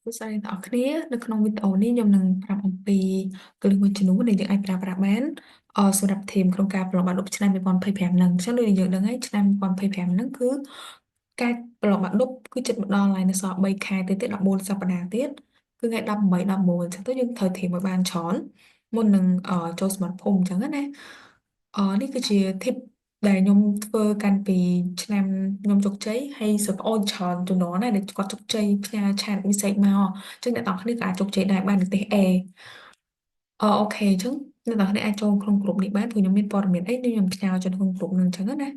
សួស្តីអ្នកនរគ្នានៅក្នុងវីដេអូនេះខ្ញុំនឹងប្រាប់អំពីគន្លឹះមួយចំនួនដែលយើងអាចប្រើប្រាស់បានសម្រាប់ធីមក្នុងការប្រឡងបាក់ឌុបឆ្នាំ2025ហ្នឹងអញ្ចឹងដូចយើងដឹងហើយឆ្នាំ2025ហ្នឹងគឺការប្រឡងបាក់ឌុបគឺជិតមកដល់ហើយនៅសល់3ខែទៅទៀត14សប្តាហ៍ទៀតគឺថ្ងៃ18 19អញ្ចឹងទៅយើងត្រូវត្រៀមឲ្យបានច្រើនមុននឹងចូលសមត្ថភូមិអញ្ចឹងណានេះគឺជា tip ដែលខ្ញុំធ្វើកាន់ពីឆ្នាំខ្ញុំជោគជ័យហើយសិស្សប្អូនច្រើនជំនាន់ណាដែលគាត់ជោគជ័យផ្ញើឆាតវិសេសមកអញ្ចឹងអ្នកនរគ្នាក៏អាចជោគជ័យដែរបាននិទ្ទេស A អូខេអញ្ចឹងអ្នកនរគ្នាអាចចូលក្នុងក្រុមនេះបានព្រោះខ្ញុំមានព័ត៌មានអីដែលខ្ញុំផ្ញើចូលក្នុងក្រុមនឹងអញ្ចឹងណា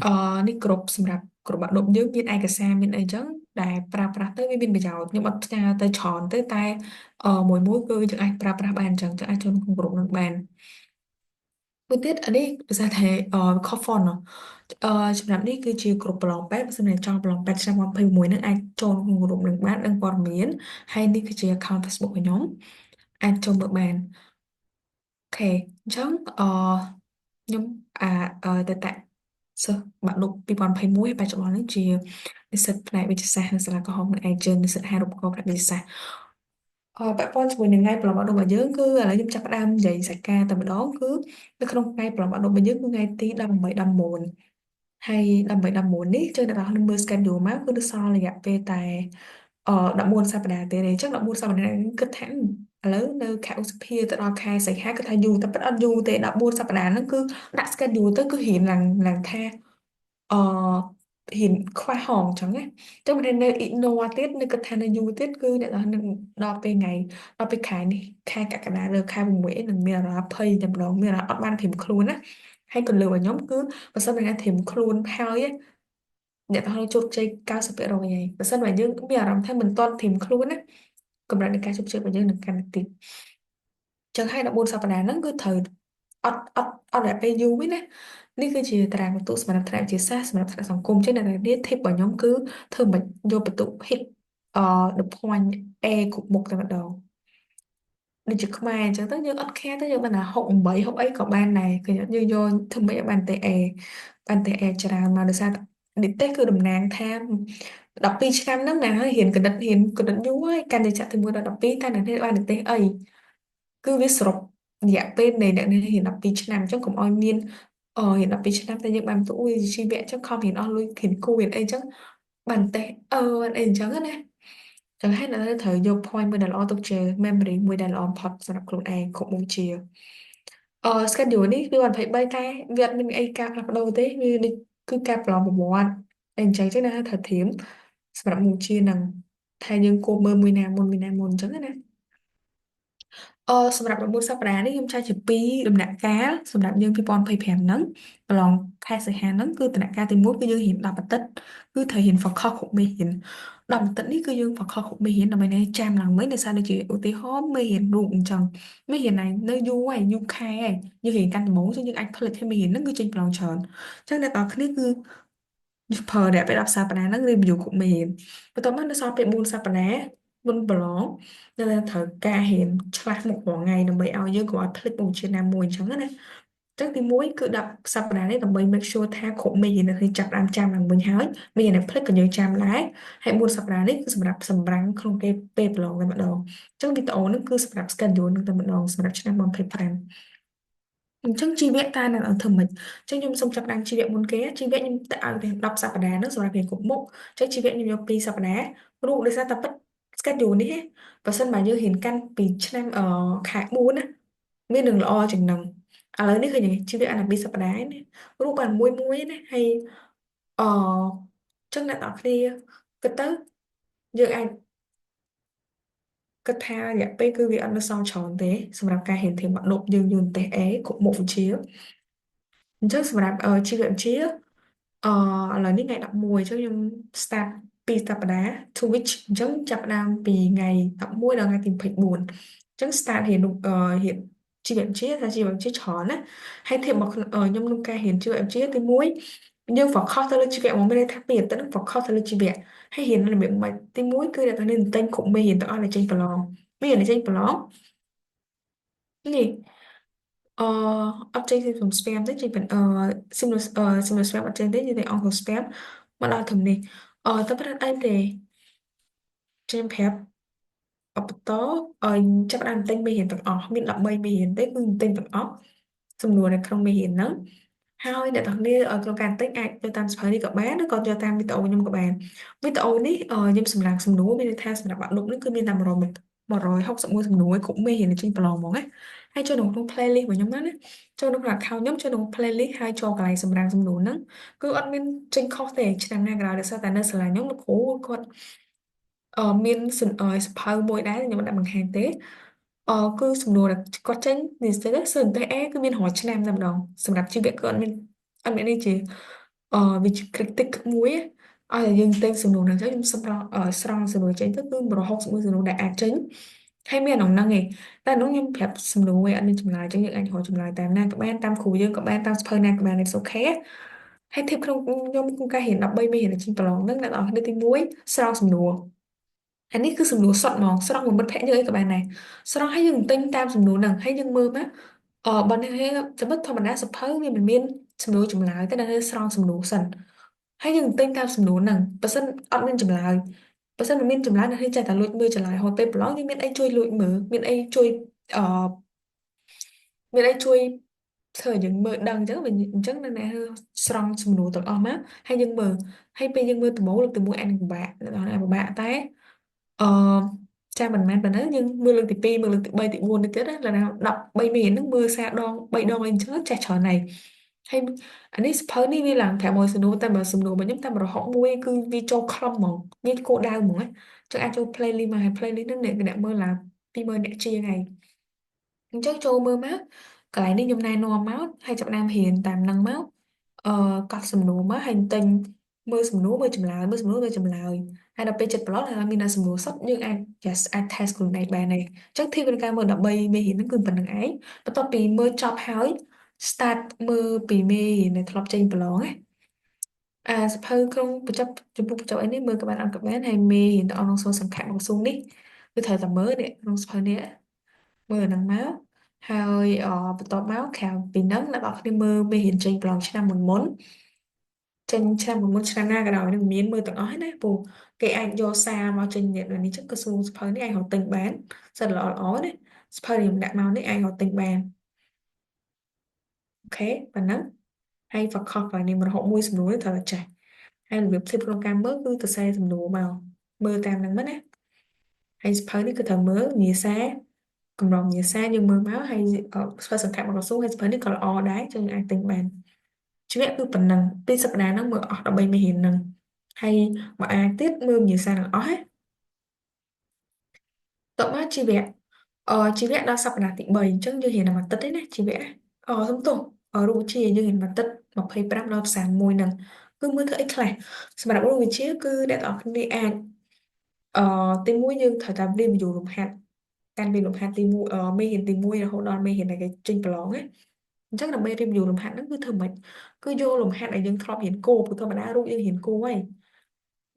អឺនេះក្រុមសម្រាប់ក្រុមបាក់ឌុបយើងមានឯកសារមានអីចឹងដែលប្រើប្រាស់ទៅវាមានប្រយោជន៍ខ្ញុំអត់ផ្ញើទៅច្រើនទៅតែមួយគឺយើងអាចប្រើប្រាស់បានអញ្ចឹងអាចចូលក្នុងក្រុមនឹងបាន មួយទៀតអានេះភាសាថៃcoffin អឺសម្រាប់នេះគឺជាគ្រប់ប្រឡងពេទ្យបើសិនជាចង់ប្រឡងពេទ្យឆ្នាំ2021នឹងអាចចូលក្នុងក្រុមនឹងបានដឹងព័ត៌មានហើយនេះគឺជា account Facebook របស់ខ្ញុំអាចចូលមើលបានអូខេអញ្ចឹងខ្ញុំអាតសិស្សបាក់ឌុប2021បច្ចុប្បន្ននេះជានិស្សិតផ្នែកវិទ្យាសាស្ត្រនៅសាលាកំហុងឯកជននិស្សិតហៅរូបករណ៍ផ្នែកវិទ្យាសាស្ត្រពាក់ព័ន្ធជាមួយនឹងថ្ងៃប្រឡងបាក់ឌុបរបស់យើងគឺឥឡូវខ្ញុំចាប់ផ្ដើមនិយាយសាច់ការតែម្ដងគឺនៅក្នុងថ្ងៃប្រឡងបាក់ឌុបរបស់យើងគឺថ្ងៃទី18 19ហើយ18 19នេះជួយអ្នកនរគ្នាមើល schedule មកគឺនៅសល់រយៈពេលតែ14សប្តាហ៍ទេអញ្ចឹង14សប្តាហ៍នេះគិតថាឥឡូវនៅខែឧសភាទៅដល់ខែសីហាគិតថាយូរតែប៉ិតអត់យូរទេ14សប្តាហ៍ហ្នឹងគឺដាក់ schedule ទៅគឺរៀងឡើងថាអឺហ៊ានខ្វះហងអញ្ចឹងណាតែមិននៅ ignore ទៀតនៅគិតថានៅយូរទៀតគឺអ្នកនរនឹងដល់ពេលថ្ងៃដល់ពេលខែនេះខែកក្កដាលើខែ6អីនឹងមានអារម្មណ៍ភ័យតែម្ដងមានអារម្មណ៍អត់បានត្រៀមខ្លួនណាហើយកន្លឹះរបស់ខ្ញុំគឺបើសិនជាអ្នកត្រៀមខ្លួនហើយណាអ្នកទាំងនោះជោគជ័យ90%ហើយបើសិនបើយើងមានអារម្មណ៍ថាមិនទាន់ត្រៀមខ្លួនណាកម្រិតនៃការជោគជ័យរបស់យើងនឹងកាន់តែតិចចឹងហើយ14សប្តាហ៍ហ្នឹងគឺត្រូវអត់រយៈពេលយូរវិញណានេះគឺជាតារាងបន្ទុកសម្រាប់ថ្នាក់វិទ្យាសាស្ត្រសម្រាប់ថ្នាក់សង្គមចឹងតែនេះ tip របស់ខ្ញុំគឺធ្វើមិនយកបន្ទុក hit the point A គ្រប់មុខតែម្ដងដូចជាខ្មែរអញ្ចឹងទៅយើងអត់ care ទៅយើងបានថា68ហូបអីក៏បានដែរគឺយើងយកធ្វើម៉េចឲ្យបានតែ A បានតែ A ច្រើនមកដោយសារនិទេសគឺតំណាងថា12ឆ្នាំហ្នឹងណាហើយរៀនគណិតយូរហើយកាន់តែចាក់ទី1ដល់12តែអ្នកនេះបាននិទេសអីគឺវាសរុបរយៈពេលនៃអ្នកនេះរៀន12ឆ្នាំអញ្ចឹងកុំឲ្យមានរៀន12ឆ្នាំតែយើងបានបន្ទុកវិជ្ជាជីវៈអញ្ចឹងខំរៀនអស់លុយរៀនគួររៀនអីអញ្ចឹងបានតែបានអីអញ្ចឹងណាចឹងហើយនៅត្រូវយក point មួយដែលល្អទុកជា memory មួយដែលល្អបំផុតសម្រាប់ខ្លួនឯងគ្រប់មុខវិជ្ជាschedule នេះគឺ23តែវាអត់មានអីការផ្លាស់ប្ដូរទេវាដូចគឺការប្រឡងប្រវត្តិតែអញ្ចឹងណាត្រូវត្រៀមសម្រាប់មុខវិជ្ជានឹងថាយើងគួរមើលមួយណាមុនអញ្ចឹងណាសម្រាប់14សប្តាហ៍នេះខ្ញុំចែកជា2ដំណាក់កាលសម្រាប់យើង2025ហ្នឹងប្រឡងខែសីហាហ្នឹងគឺដំណាក់កាលទី1គឺយើងរៀន10អាទិត្យគឺត្រូវរៀន focus គ្រប់មេរៀន10អាទិត្យនេះគឺយើង focus គ្រប់មេរៀនដើម្បីឲ្យចាំឡើងវិញដោយសារដូចជាឧទាហរណ៍មេរៀនរូបអញ្ចឹងមេរៀនណានៅយូរហើយយូរខែហើយយើងរៀនកាន់ដំបូងចឹងយើងអាចផលិតឲ្យមេរៀនហ្នឹងគឺចេញប្រឡងច្រើនអញ្ចឹងអ្នកនរគ្នាគឺប្រើរយៈពេល10សប្តាហ៍ហ្នឹង review គ្រប់មេរៀនបន្ទាប់មកនៅសល់ពេល4សប្តាហ៍មុនប្រឡង nên làត្រូវការរៀនឆ្លាស់មុខរាល់ថ្ងៃដើម្បីឲ្យយើងកុំឲ្យភ្លេចមុខវិជ្ជាណាមួយអញ្ចឹងណាចឹងទី1គឺ10សប្តាហ៍នេះដើម្បី make sure ថាគ្រប់មេរៀននៅនេះចាប់ផ្ដើមចាំឡើងវិញហើយមេរៀនដែលភ្លេចក៏យើងចាំដែរហើយ4សប្តាហ៍នេះគឺសម្រាប់សម្រាំងក្នុងពេលប្រឡងតែម្ដងអញ្ចឹងវីដេអូនេះគឺសម្រាប់ schedule នឹងតែម្ដងសម្រាប់ឆ្នាំ2025អញ្ចឹងជីវៈតានឹងធ្វើម៉េចអញ្ចឹងខ្ញុំសូមចាប់ផ្ដើមជីវៈមុនគេជីវៈខ្ញុំទៅឲ្យរៀន10សប្តាហ៍ហ្នឹងសម្រាប់រៀនគ្រប់មុខអញ្ចឹងជីវៈខ្ញុំយក2សប្តាហ៍ព្រោះដោយសារតែប៉ិត schedule នេះបើសិនបើយើងរៀនកាន់ពីឆ្នាំខែ4ណាមាននឹងល្អជាងនឹងឥឡូវនេះឃើញជីវៈអាន2សប្តាហ៍នេះព្រោះបានមួយណាហើយអឺចឹងអ្នកនរគ្នាគិតទៅយើងអាចគិតថារយៈពេលគឺវាអត់នៅសល់ច្រើនទេសម្រាប់ការរៀនធៀបបាក់ឌុបយើងយូនតេស្ត A គ្រប់មុខវិជ្ជាអញ្ចឹងសម្រាប់ជីវវិទ្យាអឺឥឡូវនេះថ្ងៃ11អញ្ចឹងខ្ញុំ start ពីសប្តាហ៍ to which អញ្ចឹងចាប់ផ្ដើមពីថ្ងៃ11ដល់ថ្ងៃទី24អញ្ចឹង start រៀនជីវវិទ្យាថាជីវវិទ្យាច្រើនណាហើយធៀបមកខ្ញុំក្នុងការរៀនជីវវិទ្យាទី1យើង focus ទៅលើជីវៈមកមានន័យថាពីរទៅនឹង focus ទៅលើជីវៈហើយរៀនរបៀបមិនទី1គឺអ្នកទាំងនេះទិញគ្រប់មេរៀនទាំងអស់ដែលចេញប្រឡងមេរៀនដែលចេញប្រឡងនេះអឺអត់ចេញពីក្នុង spam ទេចេញពីsimulation spam អត់ចេញទេនិយាយអង្គ spam មកដល់ធំនេះតែប្រហែលអីទេ trên phép ở đó chắc đang tên mi hiện tượng miễn là bay mi hiện tế cứ tên tượng xong rồi này không mi hiện nữa hai để tặng đi ở trong càng tính ai cho tam phải đi cậu bé nó còn cho tam đi tàu nhưng các bạn với tàu ní nhưng sầm làng sầm núi bên theo sầm lạc bạn lúc nó cứ bên nằm rồi mình mà rồi học sầm mưa sầm núi cũng mi hiện trên lòng mong ấy hay cho nó trong playlist của nhóm nó đấy cho nó là khao nhóm cho nó playlist hay cho cái này sầm làng sầm núi nữa cứ ăn bên trên coffee thể chỉ làm này cái nào để sao tại nó sẽ là nhóm nó khổ con មានសភៅមួយដែរខ្ញុំដាក់បង្ហាញទេគឺសំណួរដែលគាត់ចេញនិស្សិតសើអេគឺមានរាល់ឆ្នាំតែម្ដងសម្រាប់ជីវៈគឺអត់មាននេះជាវិជ្ជា critic មួយឲ្យតែយើងតែងសំណួរហ្នឹងទៅខ្ញុំសម្រាប់ស្រង់សំណួរចេញទៅគឺ161សំណួរដែលអាចចេញហើយមានក្នុងហ្នឹងឯងតែក្នុងខ្ញុំប្រាប់សំណួរឯងអត់មានចម្លើយអញ្ចឹងយើងអាចរកចម្លើយតាមណាក៏បានតាមគ្រូយើងក៏បានតាមសភៅណាក៏បាន it's okay ហើយធៀបក្នុងខ្ញុំក្នុងការរៀន13មេរៀនជាងប្រឡងហ្នឹងអ្នកនរគ្នាទី1ស្រង់សំណួរ อันนี้คือสำนวนสดมองสรองเหมือนบัดแพะเยอะกับานไหนสรองให้ยังเต็งตามสำนวนหนังให้ยังมือมะบันให้จะบัดธรรมดาสัพเพเหมันมีนสำนวนจำลายแต่นั้นให้สรองสำนวนสันให้ยังเต็งตามสำนวนหนังเปอร์เซ็นต์อดมีนจำลายเปอร์เซ็นต์มันมีนจำลายนั้นให้ใจแต่ลุยมือจำลายหอยไปปล้องยังมีนไอ้ช่วยลุยมือมีนไอ้ช่วยเอ่อมีนไอ้ช่วยเธอยังมือดังจังเป็นจังนั่นแหละสรองสำนวนตัวออกมาให้ยังมือให้ไปยังมือตัวโม้หรือตัวมืออันของบะแล้วตอนนั้นของบะแต่ Ờ, cha mình mang mình nói nhưng mưa lần thì pi mưa lần thì bay thì buồn thì chết đó là nào đọc bay miền nước mưa xa đon bay đon lên chết cha trò này hay anh ấy phơi đi vì làm thẻ mồi sườn ta mà sườn mà nhóm ta mà họ mua cứ vi cho không mong như cô đau mong ấy cho ai cho playlist mà hay playlist nó để cái mơ là pi mơ nè chia ngày chắc châu mơ máu cái này đi nhom nai no máu hay chọn nam hiền tàm năng máu cọt sầm nụ máu hành tinh mơ sầm nụ mơ chùm lại mơ sầm nụ mơ chùm lại hay đọc bây chật blog là mình là sầm nụ sắp nhưng anh yes anh test của này bài này chắc thi bên ca mơ đọc bây mê hiền nó cứ phần đằng ấy và tao bị mơ chọc hỏi start mơ bị mê hiền này thọp trên blog ấy sắp hơi không bật chấp chụp bút cho anh ấy mơ các bạn ăn các bạn hay mê hiền tao ông số sầm khảm một xuống đi cái thời tầm mới đấy ông sắp hơi nè mưa nắng máuហើយបន្ទាប់មកក្រៅពីហ្នឹងអ្នកនរគ្នាមើលមេរៀនចេញប្រឡងឆ្នាំមុនចេញឆ្នាំមុនឆ្នាំណាក៏ដោយនឹងមានមើលទាំងអស់ហើយណាពូគេអាចយកសារមកចេញនេះនេះចឹងក៏សួរសភៅនេះអាចរកទិញបានសិតល្អល្អណាសភៅនេះដាក់មកនេះអាចរកទិញបានអូខេប៉ណ្ណឹងហើយវ៉ាខុសកន្លែងនេះ161សំណួរត្រូវតែចេះហើយរបៀបផ្សេងក្នុងការមើលគឺទៅសេសំណួរមកមើលតាមហ្នឹងណាហើយសភៅនេះគឺត្រូវមើលងាសារ កម្រងញាសាយើងមើលមកហើយស្វ័យសង្កាត់មកកស៊ូហើយស្ពើនេះក៏ល្អដែរចឹងអាចទិញបានជីវៈគឺប៉ុណ្ណឹងពីសប្តាហ៍ហ្នឹងមើលអស់13មេរៀនហ្នឹងហើយបើអាចទៀតមើលញាសាទាំងអស់ហ៎តបមកជីវៈជីវៈដល់សប្តាហ៍ទី3អញ្ចឹងយើងរៀនតែមួយទឹកទេណាជីវៈសុំទោសរូបវិទ្យាយើងរៀនមួយទឹក25ដល់31ហ្នឹងគឺមើលធ្វើអីខ្លះសម្រាប់រូបវិទ្យាគឺអ្នកទាំងអស់គ្នាអាចអឺទីមួយយើងត្រូវតែរៀនយូរលំហាត់ការរៀនលំហាត់ទីមួយមេរៀនទី1រហូតដល់មេរៀនដែលគេចេញប្រឡងណា អញ្ចឹងដើម្បីរៀបយូរលំហាត់ហ្នឹងគឺធ្វើម៉េចគឺយកលំហាត់ដែលយើងធ្លាប់រៀនគោព្រោះធម្មតារូបយើងរៀនគោហើយ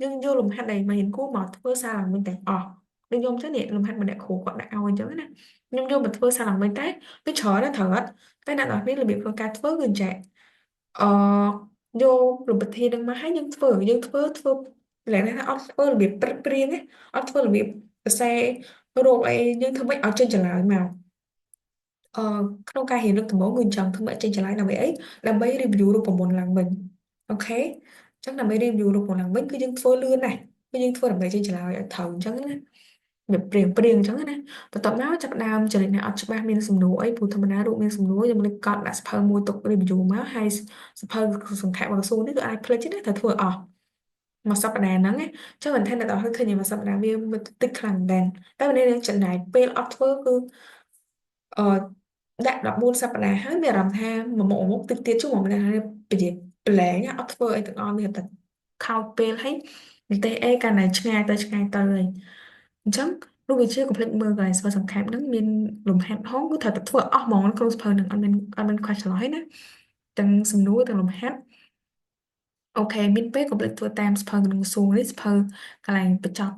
យើងយកលំហាត់ដែលមករៀនគោមកធ្វើសារឡើងវិញទាំងអស់ដូចខ្ញុំចឹងនេះលំហាត់មកអ្នកគ្រូគាត់ដាក់ឲ្យអញ្ចឹងណាខ្ញុំយកមកធ្វើសារឡើងវិញតែវាច្រើនណាស់ត្រូវអត់តែអ្នកនរគ្នារបៀបក្នុងការធ្វើគឺអញ្ចឹងអឺយករូបធាតុហ្នឹងមកឲ្យយើងធ្វើលក្ខណៈថាអត់ធ្វើរបៀបព្រឹកព្រៀងទេអត់ធ្វើរបៀបសរសេររោគអីយើងធ្វើម៉េចឲ្យចេញចម្លើយមក អឺក្នុងការរៀនលើកដំបូងគឺចង់ធ្វើឲ្យចេញចម្លើយដើម្បីអីដើម្បី review រូបមន្តឡើងវិញអូខេអញ្ចឹងដើម្បី review រូបមន្តឡើងវិញគឺយើងធ្វើលឿនណាស់គឺយើងធ្វើដើម្បីចេញចម្លើយឲ្យត្រូវអញ្ចឹងណាវាព្រៀងអញ្ចឹងណាបន្ទាប់មកចាប់ផ្ដើមចរិតណាអត់ច្បាស់មានសំណួរអីព្រោះធម្មតារូបមានសំណួរយើងលេខកត់ដាក់សភៅមួយទុក review មកហើយសភៅសង្ខេបរបស់សួរនេះគឺអាចភ្លេចទេណាតែធ្វើអស់មួយសប្តាហ៍ហ្នឹងណាចុះមិនថាអ្នកនរឃើញមួយសប្តាហ៍វាតិចខ្លាំងដែរតែวันนี้ចំណាយពេលអត់ធ្វើគឺអឺ ដាក់14 សប្តាហ៍ហើយមានអារម្មណ៍ថាមួយមុខតិចទៀតជួបមកថាប្រហែលប្លែងអត់ធ្វើអីទាំងអស់មានតែខោចពេលហើយនិយាយអីកាន់តែឆ្ងាយទៅហើយអញ្ចឹងលោកវិទ្យាកុំភ្លេចមើលកន្លែងស្វ័យសង្ខេបហ្នឹងមានលំហាត់ហងគឺត្រូវតែធ្វើអស់ហ្មងក្នុងសភៅហ្នឹងអត់មានខ្វះចន្លោះទេណាទាំងសំណួរទាំងលំហាត់អូខេមានពេលកុំភ្លេចធ្វើតាមសភៅក្នុងសួរនេះសភៅកន្លែងបញ្ចប់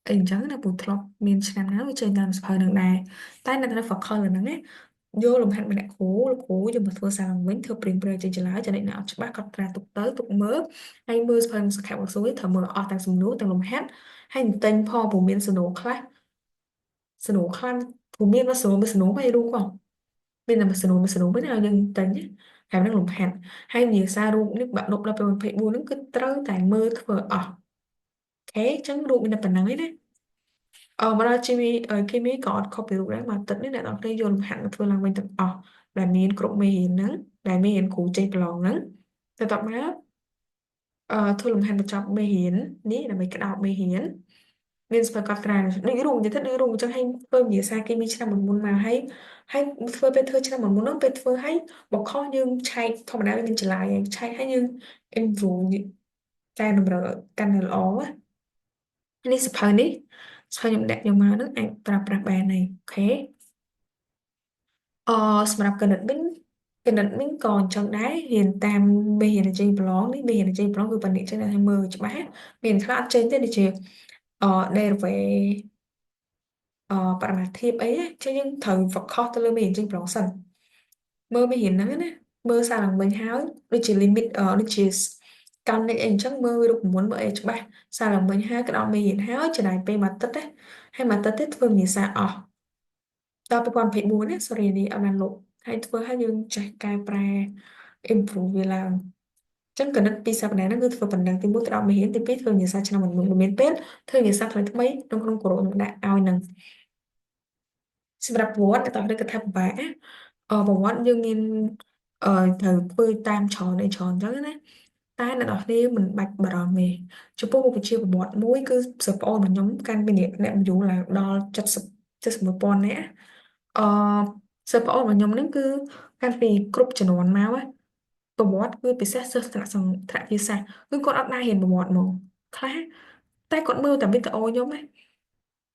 អីអញ្ចឹងណាពូធ្លាប់មានឆ្នាំណាវាចេញតាមសភៅហ្នឹងដែរតែនៅតែ focus លើហ្នឹងណា vô lùm hạnh mình đã khổ cho mà thua sao làm mình thua prin prin trên lá cho nên nào chắc bác cọt ra tục tới tục mớ hay mưa phần sẽ khảo một số thở mờ ở tàng sùng núi tàng lùm hát hay tên po bùi miên sờ nổ khăn bùi miên nó sờ nổ bay luôn không bên là mà sờ nổ bên nào nhưng tên nhé khảo năng lùm hạnh hay nhiều xa luôn nếu bạn đột là bạn phải buồn nó cứ trơ tại mưa thở ở thế chẳng luôn mình là phần nắng ấy đấy mà ra chimi kimi có copy rồi mà tính đến là đọc đây dùng hẳn vừa làm mình tập là miền cũng mì hiền nắng là miền củ chay lò nắng tập tập má thôi làm hành tập mì hiền ní là mấy cái đọc mì hiền nên phải có ra đi rùng thì thích đi rùng cho hay phơi nhiều xa kimi cho một môn màu hay hay phơi bên thơ cho một môn nó bên phơi hay một kho nhưng chay không phải mình trở lại chay hay nhưng em rủ chay nó rồi canh là lỏ áนี่สะพานนี้สะพานยมแดกยมมานึกไอ้ปราแบรนด์này ok សម្រាប់កណិតវិញcòn chẳng đấy hiện tam bây hiện là chơi blog đấy bây hiện là chơi blogคือปันนี้จะได้มือจะบ้าmiền khác trên thế thì chị đây là về bạn mà thiệp ấy á, chứ nhưng thời vật khó tôi miền chơi blog sẵn mơ mới hiện nắng á mơ sao là mình háo đôi chỉ limit đôi chỉ căn này anh chắc mơ được muốn bởi cho bạn sao là mình háo cái đó mình hiện háo trở lại về mặt tất đấy hay mặt tất hết phương như saoตอนไปก่อนเพจบูเนี่ยสรีนี้เอานันลบให้เพื่อให้ยืนใจกายแปร improve เวลาចឹងកណិតពីសប្តាហ៍ហ្នឹងគឺធ្វើបណ្ដឹងទីមួយទៅដល់មេរៀនទីពីរធ្វើភាសាឆ្នាំមុនមិនមានពេលធ្វើភាសាថ្មីថ្មីក្នុងគោរពនឹងដាក់ឲ្យនឹងសម្រាប់ប្រវត្តិអ្នកតើគេថាពិបាកប្រវត្តិយើងមានត្រូវធ្វើតាមច្រើនអញ្ចឹងណាតែអ្នកនរគ្នាមិនបាច់បារម្ភទេចំពោះមុខវិជ្ជាប្រវត្តិមួយគឺសិស្សប្អូនរបស់ខ្ញុំកាន់ពីអ្នកយូរឡើងដល់70,000នាក់អឺសិស្សប្អូនរបស់ខ្ញុំហ្នឹងគឺកាន់ពីគ្រប់ជំនាន់មកណាប្រវត្តិគឺពិសេសសិស្សថ្នាក់វិទ្យាសាស្ត្រគឺគាត់អត់ដែររៀនប្រវត្តិហ្មងខ្លះតែគាត់មើលតែវីដេអូខ្ញុំណា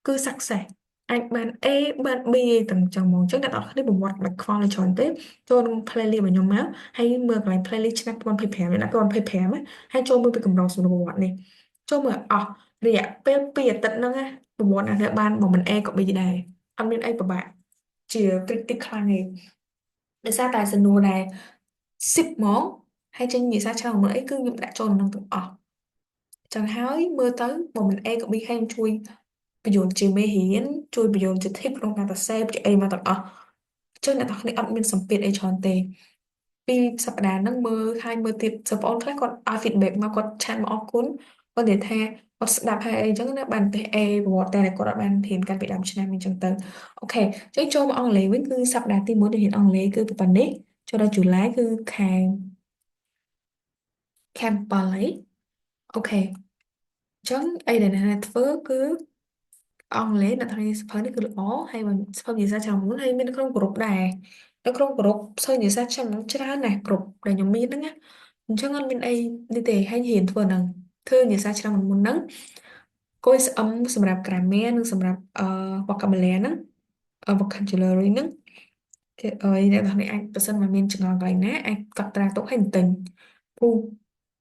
គឺ success អាចបាន A បាន B ទាំងចឹងហ្មងអញ្ចឹងអ្នកនរគ្នាប្រវត្តិមិនខ្វល់ច្រើនទេចូលក្នុង playlist របស់ខ្ញុំមកហើយមើលកន្លែង playlist ឆ្នាំ2025នេះណា2025ណាហើយចូលមើលពីកម្រងសំណួរប្រវត្តិនេះចូលមើលអស់រយៈពេល2អាទិត្យហ្នឹងណាប្រវត្តិអានេះបានមកមិន A ក៏ B ដែរអត់មានអីពិបាកជា critic ខ្លាំងទេដោយសារតែសំណួរដែរ10ហ្មងហើយចេញភាសាឆ្នាំមួយអីគឺខ្ញុំដាក់ចូលក្នុងទាំងអស់ចឹងហើយមើលទៅមកមិន A ក៏ B ហើយជួយបញ្យល់ជាមេរៀនជួយបញ្យល់ជា tip ក្នុងការសរសេរជាអីមកទាំងអស់ចឹងអ្នកនរគ្នាអត់មានសម្ពាធអីច្រើនទេពីសប្តាហ៍ហ្នឹងមើលហើយមើលទៀតសិស្សប្អូនខ្លះគាត់ឲ្យ feedback មកគាត់ឆាតមកអរគុណគាត់និយាយថាគាត់ស្ដាប់ហើយអីចឹងណាបានទេ A ប្រវត្តិតែគាត់អត់បានរៀនកាលពីដើមឆ្នាំអញ្ចឹងទៅអូខេចឹងចូលមកអង់គ្លេសវិញគឺសប្តាហ៍ទី1ដែលរៀនអង់គ្លេសគឺប៉ុណ្ណេះចូលដល់ July គឺខែ 7ហើយអូខេអញ្ចឹងអីដែលអ្នកណាធ្វើគឺអង់គ្លេសអ្នកថាសៀវភៅនេះគឺល្អហើយមិនសៀវភៅភាសាឆ្នាំមុនហើយមាននៅក្នុងក្រុមដែរនៅក្នុងក្រុមសើភាសាឆ្នាំមុនច្រើនណាស់ក្រុមដែលខ្ញុំមានហ្នឹងណាអញ្ចឹងអត់មានអីនេះទេហើយហ៊ានធ្វើហ្នឹងធ្វើភាសាឆ្នាំមុនហ្នឹងគួយស្អឹមសម្រាប់ grammar និងសម្រាប់vocabulary ហ្នឹងvocabulary ហ្នឹងគេអ្នកនរនេះអាចប្រសិនបើមានចម្ងល់កន្លែងណាអាចកត់ត្រាទុកឲ្យបន្តិចព្រោះ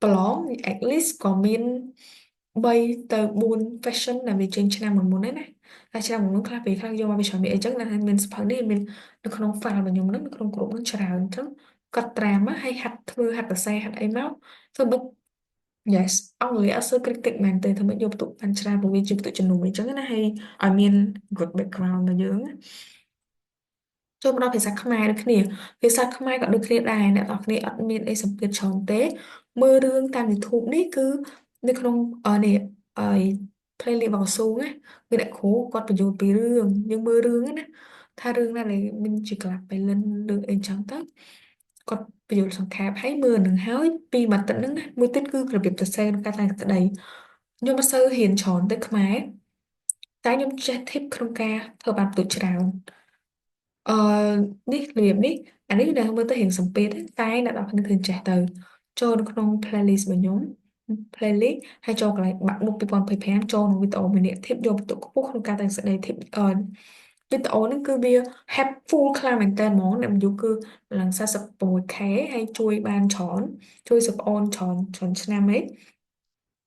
ប្រឡង at least ក៏មាន3ទៅ4 fashion ដែលវាចេញឆ្នាំមុនហ្នឹងណាហើយឆ្នាំមុនខ្លះពេលខ្លះយកមកវាច្រើនមានអីចឹងណាមានសភៅនេះមាននៅក្នុង file របស់ខ្ញុំហ្នឹងនៅក្នុងក្រុមហ្នឹងច្រើនអញ្ចឹងកត់ត្រាមកហើយហាត់ធ្វើហាត់សរសេរហាត់អីមកធ្វើមិន yes អង់គ្លេសអត់សូវ critic មែនទេធ្វើមិនយកបន្ទុកបានច្រើនព្រោះវាជាបន្ទុកជំនួសអញ្ចឹងណាហើយឲ្យមាន good background របស់យើងណា ចូលមកដល់ភាសាខ្មែរដូចគ្នាភាសាខ្មែរក៏ដូចគ្នាដែរអ្នកនរគ្នាអត់មានអីសម្ពាធច្រើនទេមើលរឿងតាម YouTube នេះគឺនៅក្នុងនេះអី playlist របស់កស៊ូណាមានអ្នកគ្រូគាត់បញ្យល់ពីរឿងយើងមើលរឿងហ្នឹងណាថារឿងណាដែលមានជាក្លាប់បៃលិនរឿងអីចឹងទៅគាត់បញ្យល់សង្ខេបឲ្យមើលនឹងហើយពីមួយទឹកហ្នឹងណាមួយទឹកគឺរបៀបសរសេរក្នុងការថ្លែងក្តីខ្ញុំមិនសូវហ៊ានច្រើនទៅខ្មែរតែខ្ញុំចេះ tip ក្នុងការធ្វើបានបន្ទូចច្រើនអឺនេះរបៀបនេះអានេះដែលមើលទៅរៀងសំពាធទេតែអ្នកនរគ្នាឃើញចេះទៅចូលនៅក្នុង playlist របស់ខ្ញុំ playlist ហើយចូលកន្លែងបាក់មុខ2025ចូលក្នុងវីដេអូមួយនេះ tip យកបន្ទុកខ្ពស់ក្នុងការតែងស្ដី tip វីដេអូហ្នឹងគឺវា helpful ខ្លាំងមែនតើហ្មងអ្នក view គឺឡើង 46k ហើយជួយបានច្រើនជួយសប្អូនច្រើនឆ្នាំហី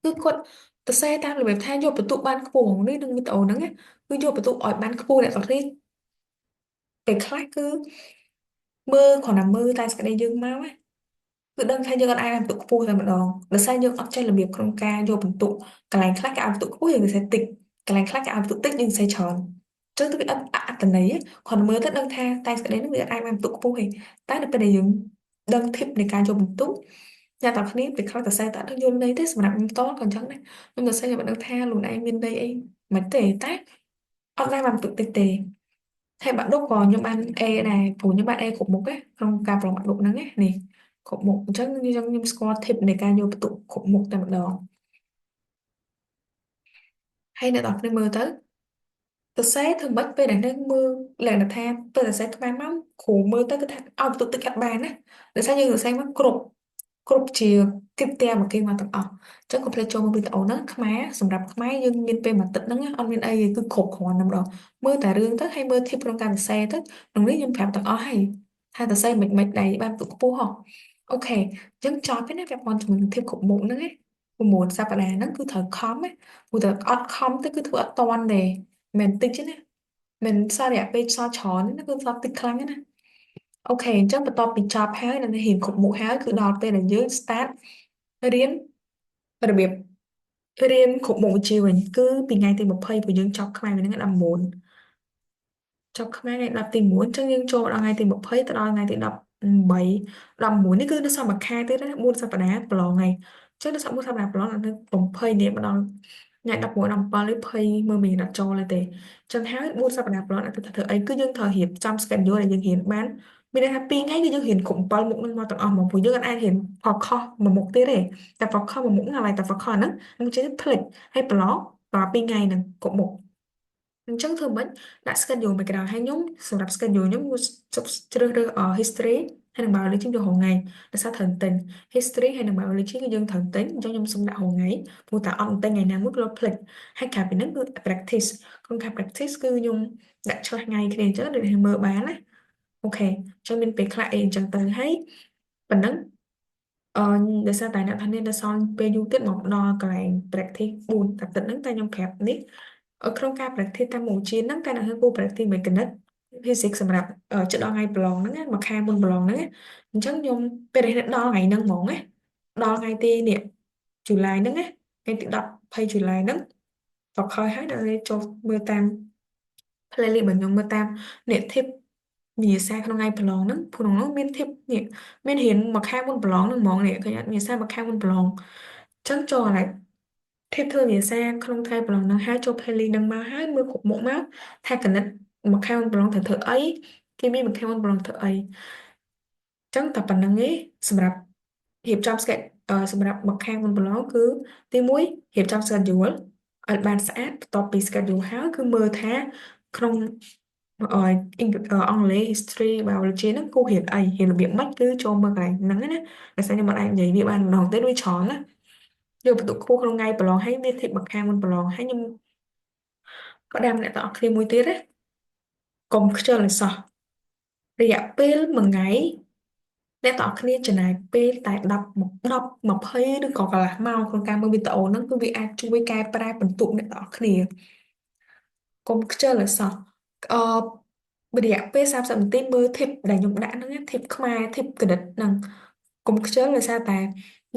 គឺគាត់ទៅសេតាមរបៀបថាយកបន្ទុកបានខ្ពស់ហ្មងនេះនឹងវីដេអូហ្នឹងណាគឺយកបន្ទុកឲ្យបានខ្ពស់អ្នកនរគ្នាពេលខ្លះគឺ mơ còn là mơ tay sẽ đây dương máu ấy cứ đơn thay dương ai làm tụ phu ra một đòn để sai dương ở trên làm việc trong ca vô bình tụ cái lành khác cái áo tụ phu thì người sẽ tịch cái lành khác cái áo tụ tích nhưng sẽ tròn trước tôi bị ấp tần đấy ấy. Còn mơ tất đơn tha tay sẽ đến người ai làm tụ phu thì tay được bên này dương đơn thiệp này ca vô bình tụ nhà tao khné việc khai ta sai ta đang vô đây thế mà nặng to còn chẳng đấy nhưng mà sao nhà bạn đang tha luôn ai bên đây ấy mà tệ tác ông đang làm tự tệ tệ hay bạn đâu có những bạn e này phủ những bạn e khổ một ấy không cà vào bạn độ nắng ấy này khổ một chắc như trong những score thiệp này ca vô tụ khổ một tại mặt đó hay là đọc nên mơ tới tôi sẽ thường bắt về đánh đang mơ là tham tôi là sẽ các bạn lắm khổ mơ tới cái thằng ông tụ tự các bạn á để sao như người xem mắtគ្រប់ជាគិតតែមកគេមកទាំងអស់អញ្ចឹងកុំភ្លេចចូលមកវីដេអូហ្នឹងខ្មែរសម្រាប់ខ្មែរយើងមានពេលមួយទឹកហ្នឹងណាអត់មានអីគឺគ្រប់គ្រាន់តែម្ដងមើលតែរឿងទៅហើយមើលធីបក្នុងការសរសេរទៅក្នុងនេះខ្ញុំប្រាប់ទាំងអស់ហើយថាសរសេរមិនដៃបានទុកខ្ពស់ហ៎អូខេអញ្ចឹងចប់ហើយណាពាក់ព័ន្ធជាមួយនឹងធីបគ្រប់មុខហ្នឹងណា9សប្តាហ៍ហ្នឹងគឺត្រូវខំណាព្រោះតែអត់ខំទៅគឺធ្វើអត់តាន់ទេមិនតិចទេណាមិនសល់រយៈពេលសល់ច្រើនណាគឺសល់តិចខ្លាំងណា អូខេអញ្ចឹងបន្ទាប់ពីចប់ហើយនៅរៀនគ្រប់មុខហើយគឺដល់ពេលដែលយើង start រៀនរបៀបរៀនគ្រប់មុខវិជ្ជាវិញគឺពីថ្ងៃទី20ព្រោះយើងចប់ខ្មែរវិញហ្នឹង19ចប់ខ្មែរថ្ងៃ10ទី1អញ្ចឹងយើងចូលដល់ថ្ងៃទី20ទៅដល់ថ្ងៃទី18 19នេះគឺនៅសល់មួយខែទៀតណា4សប្តាហ៍ប្រឡងហើយអញ្ចឹងនៅសល់4សប្តាហ៍ប្រឡងដល់20នេះមកដល់ថ្ងៃ11 17នេះ20មើលមានអត់ចូលទេអញ្ចឹងហើយ4សប្តាហ៍ប្រឡងគឺថាធ្វើអីគឺយើងត្រូវរៀបចំ schedule ដែលយើងរៀនបានមានន័យថា2ថ្ងៃគឺយើងរៀនគ្រប់7មុខនឹងមកទាំងអស់មកព្រោះយើងអាចរៀន focus មួយមុខទៀតទេតែ focus មួយមុខហ្នឹងឡើយតែ focus ហ្នឹងនឹងជិះភ្លេចហើយប្រឡងដល់2ថ្ងៃហ្នឹងគ្រប់មុខ អញ្ចឹងធ្វើម៉េចដាក់ schedule មួយក្តៅហើយខ្ញុំសម្រាប់ schedule ខ្ញុំជ្រើសរើសhistory ហើយនិង biology យករហងៃដោយសារត្រូវទិញ history ហើយនិង biology គឺយើងត្រូវទិញអញ្ចឹងខ្ញុំសុំដាក់រហងៃព្រោះតែអត់ទិញថ្ងៃណាមួយគឺរត់ភ្លេចហើយក្រៅពីហ្នឹងគឺ practice ក្នុងការ practice គឺខ្ញុំដាក់ឆ្លាស់ថ្ងៃគ្នាអញ្ចឹងដូចមើលបានណាអូខេអញ្ចឹងមានពេលខ្លះអីអញ្ចឹងទៅហើយប៉ុណ្ណឹងអឺដោយសារតែអ្នកធានានៅសល់ពេលយូរទៀតមកដល់កន្លែង practice 4តែទឹកហ្នឹងតែខ្ញុំប្រាប់នេះក្នុងការ practice តាមមុខវិជ្ជាហ្នឹងតែអ្នកគឺ practice មួយគណិត physics សម្រាប់ជិតដល់ថ្ងៃប្រឡងហ្នឹងណាមួយខែមុនប្រឡងហ្នឹងណាអញ្ចឹងខ្ញុំពេលដែលដល់ថ្ងៃហ្នឹងហ្មងណាដល់ថ្ងៃទីនេះ July ហ្នឹងណាថ្ងៃទី10 20 July ហ្នឹងតខ້ອຍហើយដល់ចូលមើលតាម playlist របស់ខ្ញុំមើលតាមអ្នក tip វិញ្ញាសាក្នុងថ្ងៃប្រឡងហ្នឹងក្នុងនោះមាន tip នេះមានរៀនមួយខែមុនប្រឡងហ្នឹងហ្មងនេះឃើញអត់វិញ្ញាសាមួយខែមុនប្រឡងអញ្ចឹងចូលអាឡែ tip ធ្វើវិញ្ញាសាក្នុងថ្ងៃប្រឡងហ្នឹងហើយចូល playlist ហ្នឹងមកហើយមើលគ្រប់មុខមកថាគណិតមួយខែមុនប្រឡងត្រូវធ្វើអីគេមានមួយខែមុនប្រឡងធ្វើអីចឹងតែប៉ុណ្្នឹងឯងសម្រាប់រៀបចំ sketch សម្រាប់មួយខែមុនប្រឡងគឺទី1រៀបចំ schedule ឲ្យបានស្អាតបន្ទាប់ពី schedule ហើយគឺមើលថាក្នុងអង់គ្លេស history biology ហ្នឹងគូរៀនអីរៀនរបៀបម៉េចគឺចូលមើលកន្លែងហ្នឹងណាតែស្អីខ្ញុំមិនអាចនិយាយវាបានម្ដងទេដូចច្រើនណាយកបន្ទុកខ្ពស់ក្នុងថ្ងៃប្រឡងហើយមានធីបមួយខែមុនប្រឡងហើយខ្ញុំក៏ដាំអ្នកទាំងអស់គ្នាមួយទៀតណាកុំខ្ជិលឲ្យសោះរយៈពេលមួយថ្ងៃអ្នកទាំងអស់គ្នាចំណាយពេលតែ10 20ឬក៏កន្លះម៉ោងក្នុងការមើលវីដេអូហ្នឹងគឺវាអាចជួយកែប្រែបន្ទុកអ្នកទាំងអស់គ្នាកុំខ្ជិលឲ្យសោះរយៈពេល30នាទីមើលធីបដែលខ្ញុំដាក់ហ្នឹងធីបខ្មែរធីបគណិតហ្នឹងកុំខ្ជិលដោយសារតែ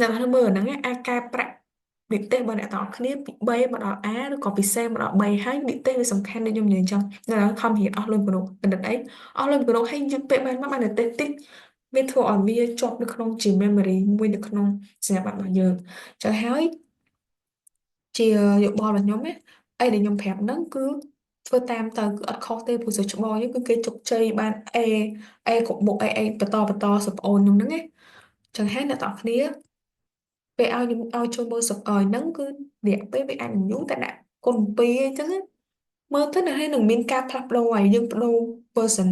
អ្នកនរមើលហ្នឹងអាចកែប្រែនិទេសរបស់អ្នកទាំងអស់គ្នាពី B មកដល់ A ឬក៏ពី C មកដល់ B ហើយនិទេសវាសំខាន់ដូចខ្ញុំនិយាយអញ្ចឹងអ្នកនរខំរៀនអស់លុយគណូគណិតអីអស់លុយគណូហើយយើងពេលបានមកបាននិទេសតិចវាធ្វើឲ្យវាជាប់នៅក្នុងជា memory មួយនៅក្នុងសញ្ញាបត្ររបស់យើងចឹងហើយជាយោបល់របស់ខ្ញុំណាអីដែលខ្ញុំប្រាប់ហ្នឹងគឺធ្វើតាមទៅគឺអត់ខុសទេព្រោះសិស្សច្បងយើងគឺគេជោគជ័យបាន A គ្រប់មុខ A បន្តសប្អូនខ្ញុំហ្នឹងណាចឹងហើយអ្នកទាំងអស់គ្នាពេលឲ្យខ្ញុំឲ្យចូលមើលសប្អើយហ្នឹងគឺរយៈពេលវាអាចនឹងយូរតែដាក់គុណ2អញ្ចឹងណាមើលទៅនៅហើយនឹងមានការផ្លាស់ប្ដូរហើយយើងបដូរ version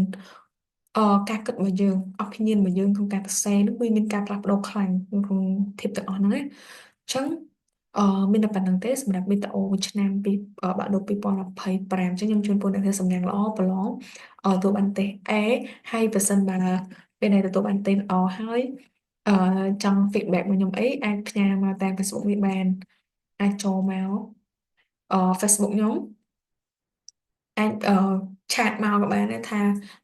ការគិតរបស់យើង opinion របស់យើងក្នុងការសរសេរនោះវាមានការផ្លាស់ប្ដូរខ្លាំងក្នុង tip ទាំងអស់ហ្នឹងណាអញ្ចឹងអឺមានតែប៉ុណ្្នឹងទេសម្រាប់វីដេអូឆ្នាំពីបាក់ឌុប2025អញ្ចឹងខ្ញុំជូនពរអ្នកទាំងសំណាងល្អប្រឡងទទួលបានទេ A ហើយប្រសិនបើពេលដែលទទួលបានទេល្អហើយអឺចង់ feedback មកខ្ញុំអីអាចផ្ញើមកតាម Facebook នេះបានអាចចូលមកFacebook ខ្ញុំអាច ឆាតមកក៏បានដែរថា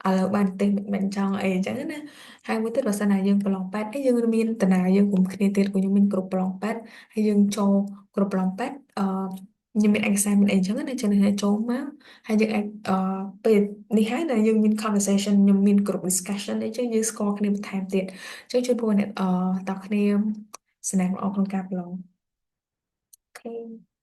ឥឡូវបានទេមិនចង់អីអញ្ចឹងណាហើយមួយទៀតបើសិនណាយើងប្រឡងប៉ែតអីយើងមានតារាយើងcùngគ្នាទៀតក៏យើងមានក្រុមប្រឡងប៉ែតហើយយើងចូលក្រុមប្រឡងប៉ែតខ្ញុំមានឯកសារមានអីអញ្ចឹងណាចឹងហើយចូលមកហើយយើងអាចពេលនេះហើយដែលយើងមាន conversation ខ្ញុំមាន group discussion អីចឹងយើងស្គាល់គ្នាបន្ថែមទៀតចឹងជួយពួកអ្នកតគ្នាស្នេហ៍ល្អក្នុងការប្រឡងអូខេ